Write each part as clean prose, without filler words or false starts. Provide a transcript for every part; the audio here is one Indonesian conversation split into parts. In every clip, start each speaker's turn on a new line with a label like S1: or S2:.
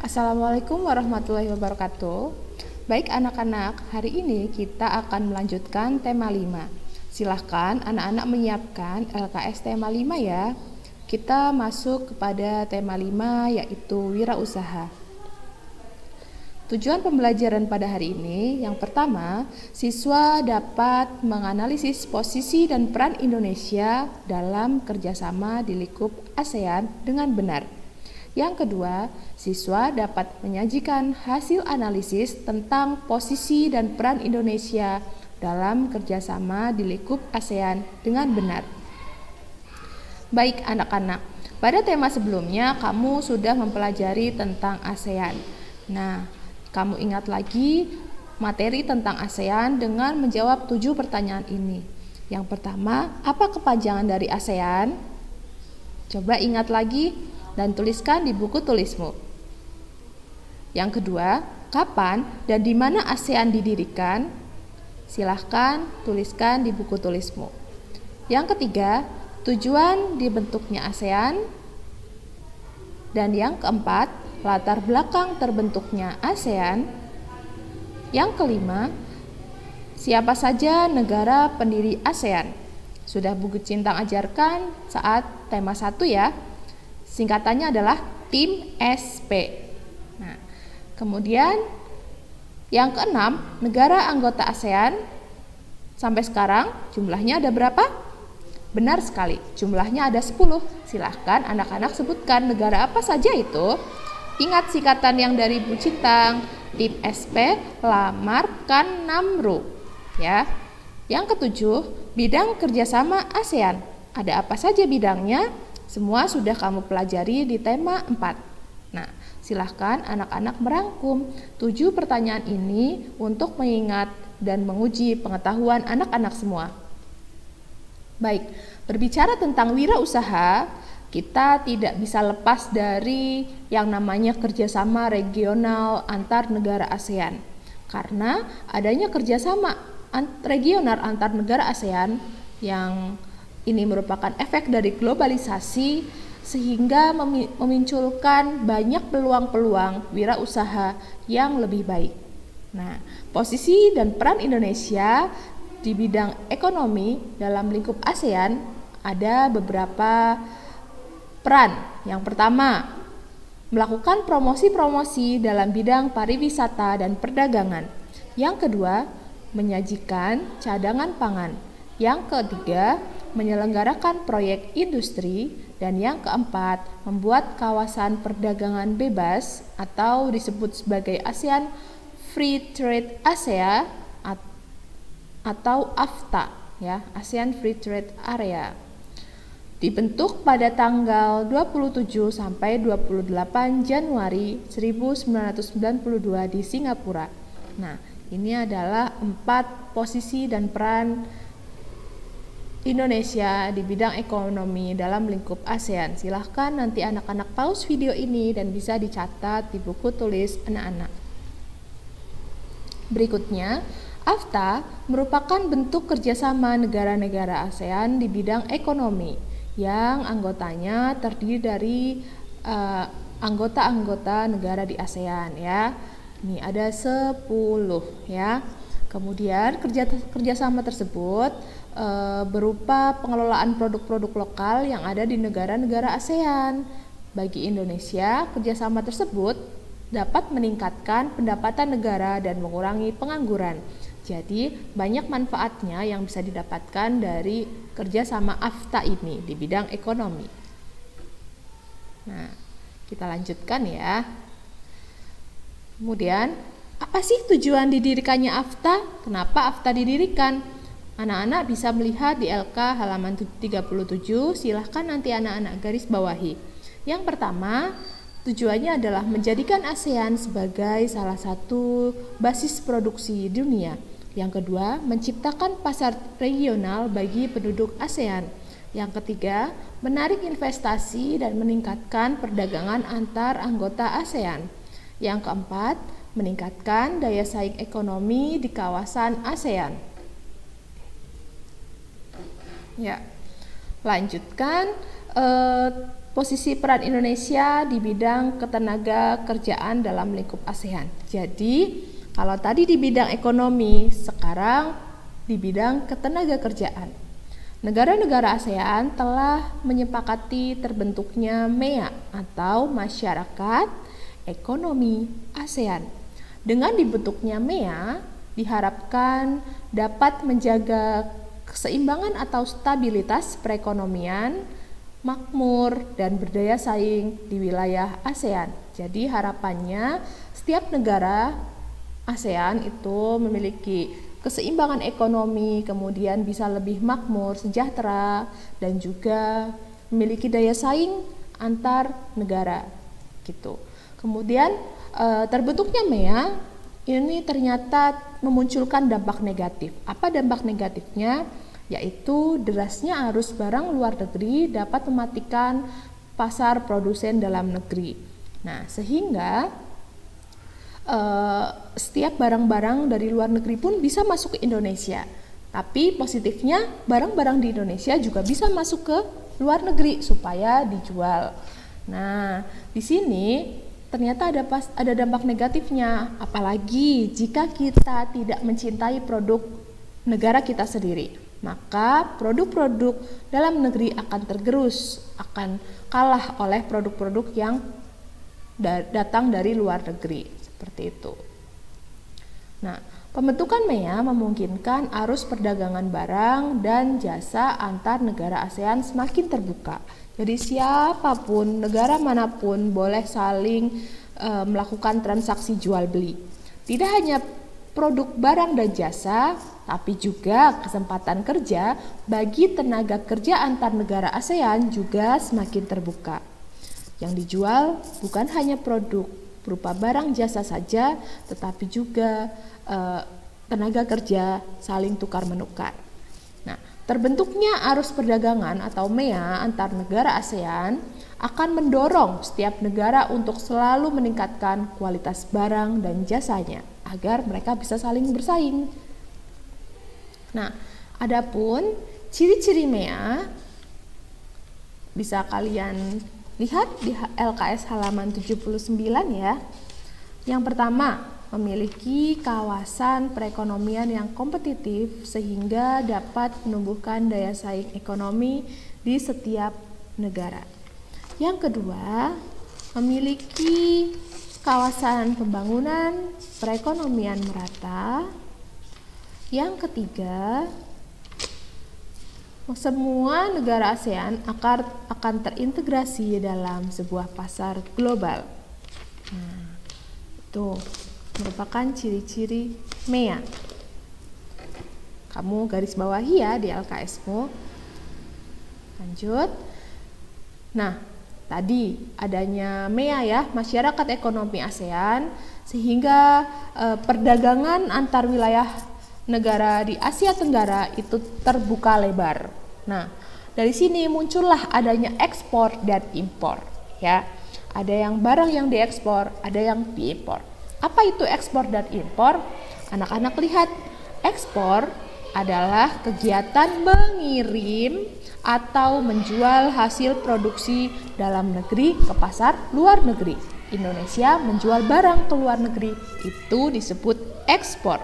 S1: Assalamualaikum warahmatullahi wabarakatuh. Baik anak-anak, hari ini kita akan melanjutkan tema 5. Silahkan anak-anak menyiapkan LKS tema 5 ya. Kita masuk kepada tema 5 yaitu wirausaha. Tujuan pembelajaran pada hari ini, yang pertama, siswa dapat menganalisis posisi dan peran Indonesia dalam kerjasama di lingkup ASEAN dengan benar. Yang kedua, siswa dapat menyajikan hasil analisis tentang posisi dan peran Indonesia dalam kerjasama di lingkup ASEAN dengan benar. Baik anak-anak, pada tema sebelumnya kamu sudah mempelajari tentang ASEAN. Nah, kamu ingat lagi materi tentang ASEAN dengan menjawab 7 pertanyaan ini. Yang pertama, apa kepanjangan dari ASEAN? Coba ingat lagi dan tuliskan di buku tulismu. Yang kedua, kapan dan di mana ASEAN didirikan? Silahkan tuliskan di buku tulismu. Yang ketiga, tujuan dibentuknya ASEAN. Dan yang keempat, latar belakang terbentuknya ASEAN. Yang kelima, siapa saja negara pendiri ASEAN? Sudah Bu Cintang ajarkan saat tema 1 ya. Singkatannya adalah tim SP. Nah, kemudian yang keenam, negara anggota ASEAN sampai sekarang jumlahnya ada berapa? Benar sekali, jumlahnya ada 10. Silahkan anak-anak sebutkan negara apa saja itu. Ingat singkatan yang dari Bu Cintang, tim SP, Lamar, Kan, Namru. Ya. Yang ketujuh, bidang kerjasama ASEAN. Ada apa saja bidangnya? Semua sudah kamu pelajari di tema 4. Nah, silahkan anak-anak merangkum 7 pertanyaan ini untuk mengingat dan menguji pengetahuan anak-anak semua. Baik, berbicara tentang wirausaha, kita tidak bisa lepas dari yang namanya kerjasama regional antar negara ASEAN. Karena adanya kerjasama regional antar negara ASEAN yang ini merupakan efek dari globalisasi sehingga memunculkan banyak peluang-peluang wirausaha yang lebih baik. Nah, posisi dan peran Indonesia di bidang ekonomi dalam lingkup ASEAN ada beberapa peran. Yang pertama, melakukan promosi-promosi dalam bidang pariwisata dan perdagangan. Yang kedua, menyajikan cadangan pangan. Yang ketiga, menyelenggarakan proyek industri, dan yang keempat, membuat kawasan perdagangan bebas atau disebut sebagai ASEAN Free Trade Area atau AFTA ya, ASEAN Free Trade Area. Dibentuk pada tanggal 27 sampai 28 Januari 1992 di Singapura. Nah, ini adalah 4 posisi dan peran Indonesia di bidang ekonomi dalam lingkup ASEAN. Silahkan nanti anak-anak pause video ini dan bisa dicatat di buku tulis anak-anak. Berikutnya, AFTA merupakan bentuk kerjasama negara-negara ASEAN di bidang ekonomi yang anggotanya terdiri dari anggota-anggota negara di ASEAN ya. Ini ada 10 ya. Kemudian kerjasama tersebut berupa pengelolaan produk-produk lokal yang ada di negara-negara ASEAN. Bagi Indonesia, kerjasama tersebut dapat meningkatkan pendapatan negara dan mengurangi pengangguran. Jadi, banyak manfaatnya yang bisa didapatkan dari kerjasama AFTA ini di bidang ekonomi. Nah, kita lanjutkan ya. Kemudian, apa sih tujuan didirikannya AFTA? Kenapa AFTA didirikan? Anak-anak bisa melihat di LK halaman 37, silahkan nanti anak-anak garis bawahi. Yang pertama, tujuannya adalah menjadikan ASEAN sebagai salah satu basis produksi dunia. Yang kedua, menciptakan pasar regional bagi penduduk ASEAN. Yang ketiga, menarik investasi dan meningkatkan perdagangan antar anggota ASEAN. Yang keempat, meningkatkan daya saing ekonomi di kawasan ASEAN. Ya, lanjutkan posisi peran Indonesia di bidang ketenaga kerjaan dalam lingkup ASEAN. Jadi, kalau tadi di bidang ekonomi, sekarang di bidang ketenaga kerjaan. Negara-negara ASEAN telah menyepakati terbentuknya MEA atau Masyarakat Ekonomi ASEAN. Dengan dibentuknya MEA, diharapkan dapat menjaga keseimbangan atau stabilitas perekonomian, makmur, dan berdaya saing di wilayah ASEAN. Jadi harapannya setiap negara ASEAN itu memiliki keseimbangan ekonomi, kemudian bisa lebih makmur, sejahtera, dan juga memiliki daya saing antar negara gitu. Kemudian terbentuknya MEA ini ternyata memunculkan dampak negatif. Apa dampak negatifnya? Yaitu derasnya arus barang luar negeri dapat mematikan pasar produsen dalam negeri. Nah, sehingga setiap barang-barang dari luar negeri pun bisa masuk ke Indonesia. Tapi positifnya barang-barang di Indonesia juga bisa masuk ke luar negeri supaya dijual. Nah, di sini ternyata ada dampak negatifnya, apalagi jika kita tidak mencintai produk negara kita sendiri, maka produk-produk dalam negeri akan tergerus, akan kalah oleh produk-produk yang datang dari luar negeri, seperti itu. Nah, pembentukan MEA memungkinkan arus perdagangan barang dan jasa antar negara ASEAN semakin terbuka. Jadi siapapun, negara manapun boleh saling melakukan transaksi jual beli. Tidak hanya produk barang dan jasa, tapi juga kesempatan kerja bagi tenaga kerja antar negara ASEAN juga semakin terbuka. Yang dijual bukan hanya produk berupa barang jasa saja, tetapi juga tenaga kerja saling tukar-menukar. Nah, terbentuknya arus perdagangan atau MEA antar negara ASEAN akan mendorong setiap negara untuk selalu meningkatkan kualitas barang dan jasanya agar mereka bisa saling bersaing. Nah, adapun ciri-ciri MEA bisa kalian lihat di LKS halaman 79 ya. Yang pertama, memiliki kawasan perekonomian yang kompetitif sehingga dapat menumbuhkan daya saing ekonomi di setiap negara. Yang kedua, memiliki kawasan pembangunan perekonomian merata. Yang ketiga, semua negara ASEAN akan terintegrasi dalam sebuah pasar global. Nah, itu merupakan ciri-ciri MEA. Kamu garis bawahi ya di LKS-mu. Lanjut. Nah, tadi adanya MEA ya, Masyarakat Ekonomi ASEAN, sehingga perdagangan antar wilayah negara di Asia Tenggara itu terbuka lebar. Nah, dari sini muncullah adanya ekspor dan impor ya. Ada yang barang yang diekspor, ada yang diimpor. Apa itu ekspor dan impor? Anak-anak lihat, ekspor adalah kegiatan mengirim atau menjual hasil produksi dalam negeri ke pasar luar negeri. Indonesia menjual barang ke luar negeri, itu disebut ekspor.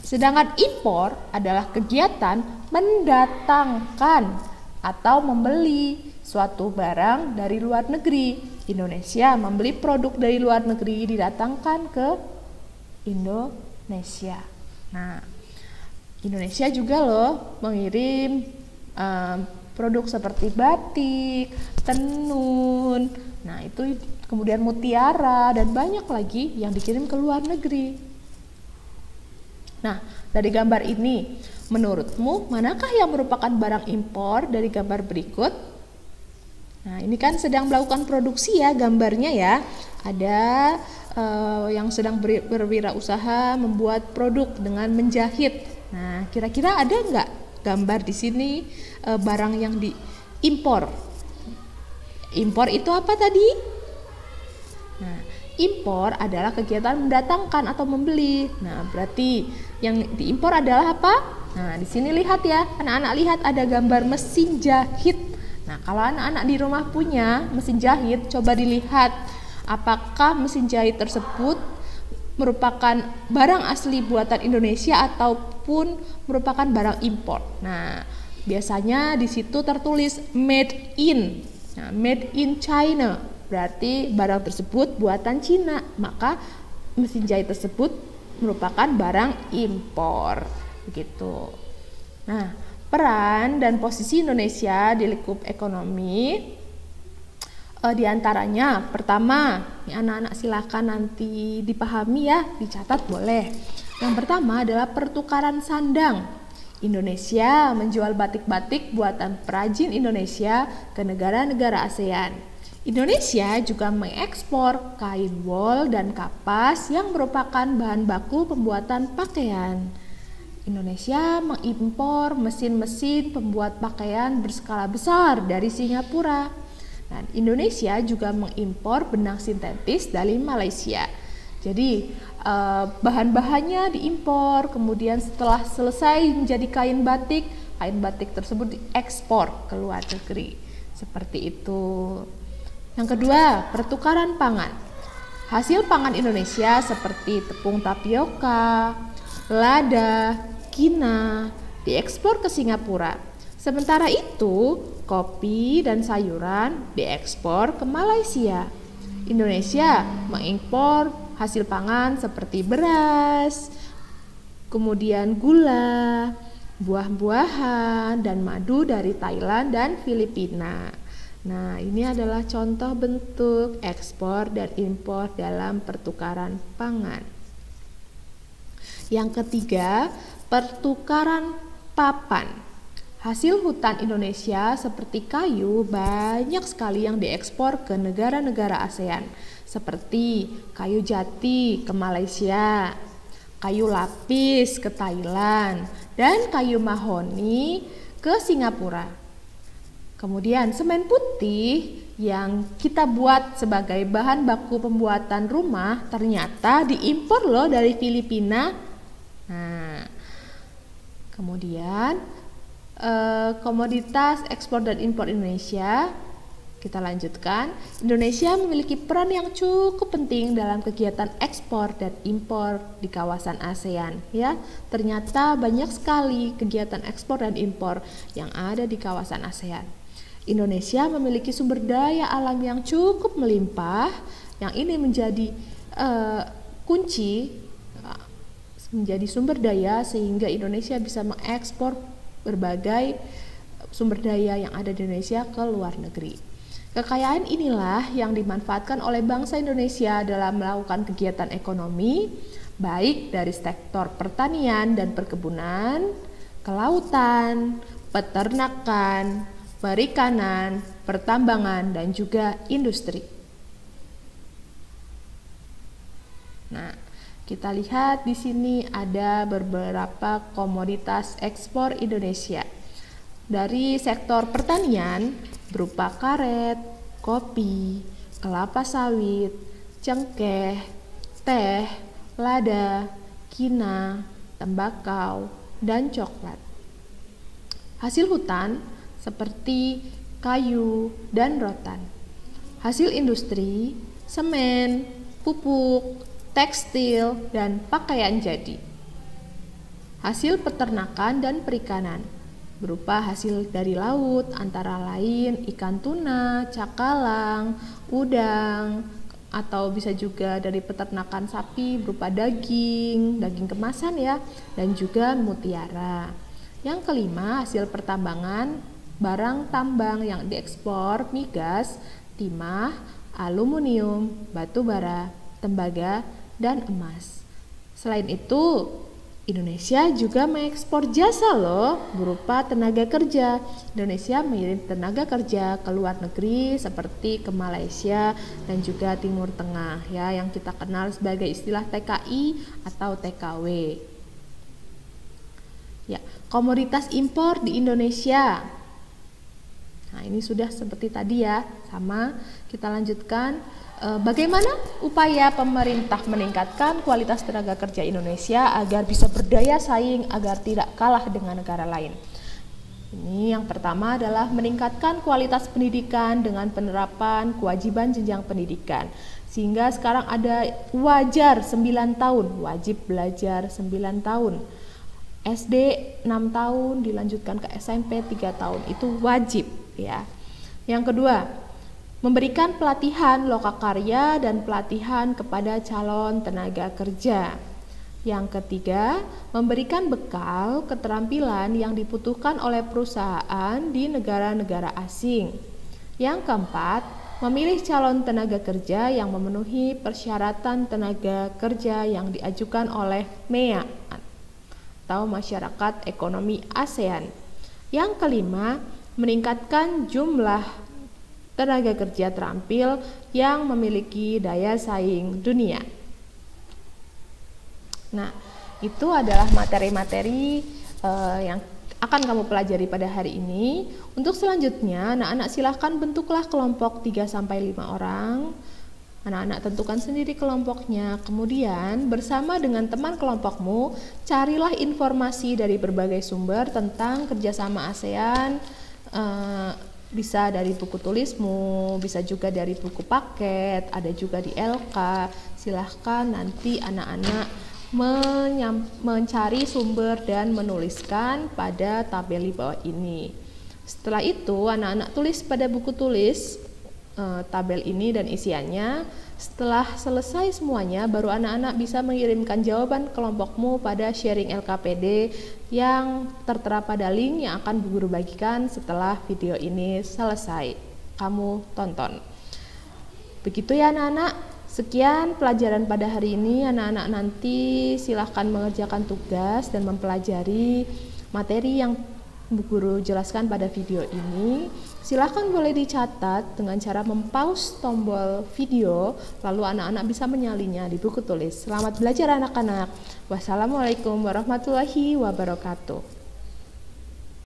S1: Sedangkan impor adalah kegiatan mendatangkan atau membeli suatu barang dari luar negeri. Indonesia membeli produk dari luar negeri didatangkan ke Indonesia. Nah, Indonesia juga loh mengirim produk seperti batik, tenun, nah itu kemudian mutiara dan banyak lagi yang dikirim ke luar negeri. Nah, dari gambar ini, menurutmu manakah yang merupakan barang impor dari gambar berikut? Nah, ini kan sedang melakukan produksi ya gambarnya ya. Ada yang sedang berwirausaha membuat produk dengan menjahit. Nah, kira-kira ada nggak gambar di sini barang yang diimpor? Impor itu apa tadi? Nah, impor adalah kegiatan mendatangkan atau membeli. Nah, berarti yang diimpor adalah apa? Nah, di sini lihat ya, anak-anak lihat ada gambar mesin jahit Nah, kalau anak-anak di rumah punya mesin jahit, coba dilihat apakah mesin jahit tersebut merupakan barang asli buatan Indonesia ataupun merupakan barang impor. Nah, biasanya di situ tertulis made in. Nah, made in China berarti barang tersebut buatan Cina, maka mesin jahit tersebut merupakan barang impor. Begitu. Nah, peran dan posisi Indonesia di lingkup ekonomi di antaranya, pertama, anak-anak silakan nanti dipahami ya, dicatat boleh. Yang pertama adalah pertukaran sandang. Indonesia menjual batik-batik buatan perajin Indonesia ke negara-negara ASEAN. Indonesia juga mengekspor kain wol dan kapas yang merupakan bahan baku pembuatan pakaian. Indonesia mengimpor mesin-mesin pembuat pakaian berskala besar dari Singapura. Dan Indonesia juga mengimpor benang sintetis dari Malaysia. Jadi bahan-bahannya diimpor, kemudian setelah selesai menjadi kain batik tersebut diekspor ke luar negeri. Seperti itu. Yang kedua, pertukaran pangan. Hasil pangan Indonesia seperti tepung tapioka, lada, kina diekspor ke Singapura. Sementara itu, kopi dan sayuran diekspor ke Malaysia. Indonesia mengimpor hasil pangan seperti beras, kemudian gula, buah-buahan, dan madu dari Thailand dan Filipina. Nah, ini adalah contoh bentuk ekspor dan impor dalam pertukaran pangan. Yang ketiga, pertukaran papan. Hasil hutan Indonesia seperti kayu banyak sekali yang diekspor ke negara-negara ASEAN, seperti kayu jati ke Malaysia, kayu lapis ke Thailand, dan kayu mahoni ke Singapura. Kemudian semen putih yang kita buat sebagai bahan baku pembuatan rumah ternyata diimpor loh dari Filipina. Nah, kemudian komoditas ekspor dan impor Indonesia, kita lanjutkan. Indonesia memiliki peran yang cukup penting dalam kegiatan ekspor dan impor di kawasan ASEAN ya. Ternyata banyak sekali kegiatan ekspor dan impor yang ada di kawasan ASEAN. Indonesia memiliki sumber daya alam yang cukup melimpah, yang ini menjadi kunci menjadi sumber daya sehingga Indonesia bisa mengekspor berbagai sumber daya yang ada di Indonesia ke luar negeri. Kekayaan inilah yang dimanfaatkan oleh bangsa Indonesia dalam melakukan kegiatan ekonomi, baik dari sektor pertanian dan perkebunan, kelautan, peternakan, perikanan, pertambangan, dan juga industri. Nah, kita lihat di sini ada beberapa komoditas ekspor Indonesia. Dari sektor pertanian berupa karet, kopi, kelapa sawit, cengkeh, teh, lada, kina, tembakau, dan coklat. Hasil hutan seperti kayu dan rotan. Hasil industri, semen, pupuk, tekstil, dan pakaian jadi. Hasil peternakan dan perikanan berupa hasil dari laut antara lain ikan tuna, cakalang, udang, atau bisa juga dari peternakan sapi berupa daging kemasan ya, dan juga mutiara. Yang kelima, hasil pertambangan, barang tambang yang diekspor migas, timah, aluminium, batu bara, tembaga, dan emas. Selain itu, Indonesia juga mengekspor jasa loh, berupa tenaga kerja. Indonesia mengirim tenaga kerja ke luar negeri seperti ke Malaysia dan juga Timur Tengah ya, yang kita kenal sebagai istilah TKI atau TKW. Ya, komoditas impor di Indonesia. Nah, ini sudah seperti tadi ya, sama. Kita lanjutkan. Bagaimana upaya pemerintah meningkatkan kualitas tenaga kerja Indonesia agar bisa berdaya saing, agar tidak kalah dengan negara lain? Ini yang pertama adalah meningkatkan kualitas pendidikan dengan penerapan kewajiban jenjang pendidikan. Sehingga sekarang ada wajar 9 tahun, wajib belajar 9 tahun. SD 6 tahun dilanjutkan ke SMP 3 tahun, itu wajib ya. Yang kedua, memberikan pelatihan lokakarya dan pelatihan kepada calon tenaga kerja. Yang ketiga, memberikan bekal keterampilan yang dibutuhkan oleh perusahaan di negara-negara asing. Yang keempat, memilih calon tenaga kerja yang memenuhi persyaratan tenaga kerja yang diajukan oleh MEA atau Masyarakat Ekonomi ASEAN. Yang kelima, meningkatkan jumlah tenaga kerja terampil yang memiliki daya saing dunia. Nah, itu adalah materi-materi yang akan kamu pelajari pada hari ini. Untuk selanjutnya, anak-anak silahkan bentuklah kelompok 3-5 orang. Anak-anak tentukan sendiri kelompoknya. Kemudian, bersama dengan teman kelompokmu, carilah informasi dari berbagai sumber tentang kerjasama ASEAN. Bisa dari buku tulismu, bisa juga dari buku paket, ada juga di LK. Silahkan nanti anak-anak mencari sumber dan menuliskan pada tabel di bawah ini. Setelah itu anak-anak tulis pada buku tulis tabel ini dan isiannya. Setelah selesai semuanya, baru anak-anak bisa mengirimkan jawaban kelompokmu pada sharing LKPD yang tertera pada link yang akan guru bagikan setelah video ini selesai kamu tonton. Begitu ya anak-anak. Sekian pelajaran pada hari ini. Anak-anak nanti silahkan mengerjakan tugas dan mempelajari materi yang Bu Guru jelaskan pada video ini. Silahkan boleh dicatat dengan cara mempause tombol video, lalu anak-anak bisa menyalinya di buku tulis. Selamat belajar anak-anak. Wassalamualaikum warahmatullahi wabarakatuh.